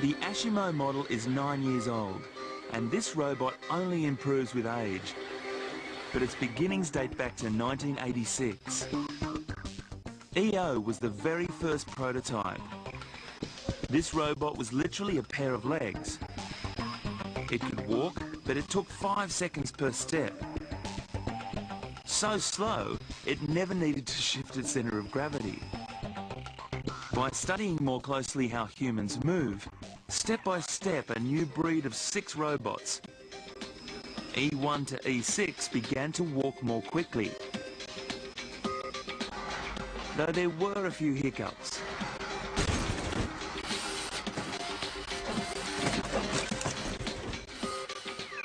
The Ashimo model is 9 years old, and this robot only improves with age. But its beginnings date back to 1986. EO was the very first prototype. This robot was literally a pair of legs. It could walk, but it took 5 seconds per step. So slow, it never needed to shift its centre of gravity. By studying more closely how humans move, step by step a new breed of 6 robots, E1 to E6, began to walk more quickly. Though there were a few hiccups.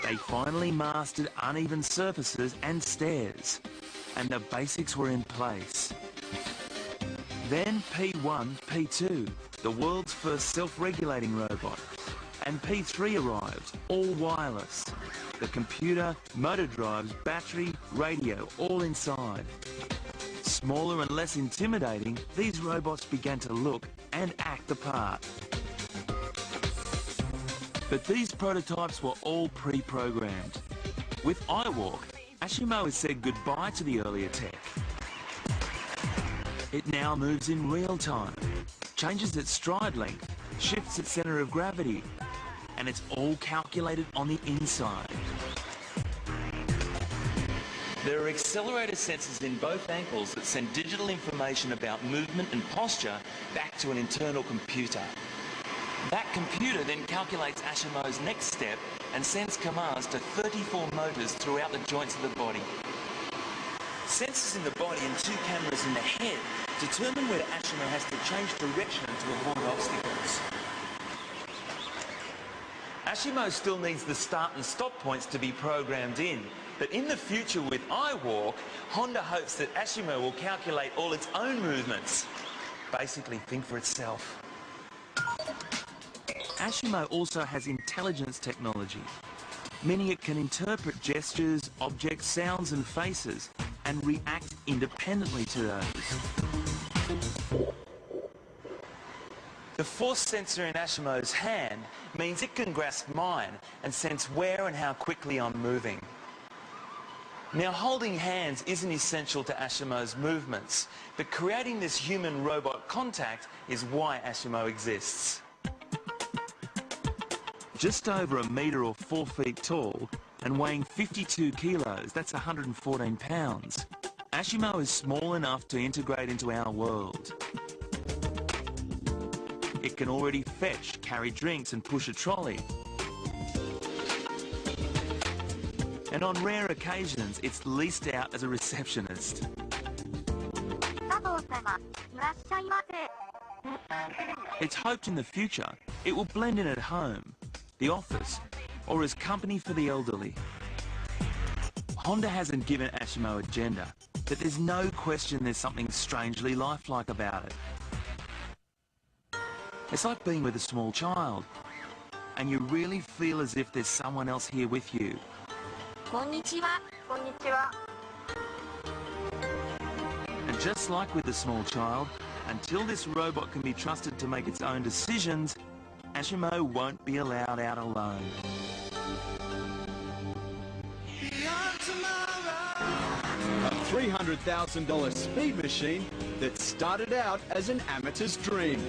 They finally mastered uneven surfaces and stairs, and the basics were in place. Then P1, P2, the world's first self-regulating robot, and P3 arrived, all wireless. The computer, motor drives, battery, radio, all inside. Smaller and less intimidating, these robots began to look and act the part. But these prototypes were all pre-programmed. With iWalk, Ashimo has said goodbye to the earlier tech. It now moves in real time, changes its stride length, shifts its centre of gravity, and it's all calculated on the inside. There are accelerator sensors in both ankles that send digital information about movement and posture back to an internal computer. That computer then calculates Ashimo's next step and sends commands to 34 motors throughout the joints of the body. Sensors in the body and 2 cameras in the head determine whether Ashimo has to change direction to avoid obstacles. Ashimo still needs the start and stop points to be programmed in, but in the future with iWalk, Honda hopes that Ashimo will calculate all its own movements. Basically think for itself. Ashimo also has intelligence technology, meaning it can interpret gestures, objects, sounds and faces and react independently to those. The force sensor in Ashimo's hand means it can grasp mine and sense where and how quickly I'm moving. Now, holding hands isn't essential to Ashimo's movements, but creating this human-robot contact is why Ashimo exists. Just over 1 metre or 4 feet tall and weighing 52 kilos, that's 114 pounds, Ashimo is small enough to integrate into our world. It can already fetch, carry drinks and push a trolley. And on rare occasions, it's leased out as a receptionist. It's hoped in the future it will blend in at home, the office, or as company for the elderly. Honda hasn't given Ashimo a gender, but there's no question there's something strangely lifelike about it. It's like being with a small child, and you really feel as if there's someone else here with you. And just like with the small child, until this robot can be trusted to make its own decisions, Ashimo won't be allowed out alone. A $300,000 speed machine that started out as an amateur's dream.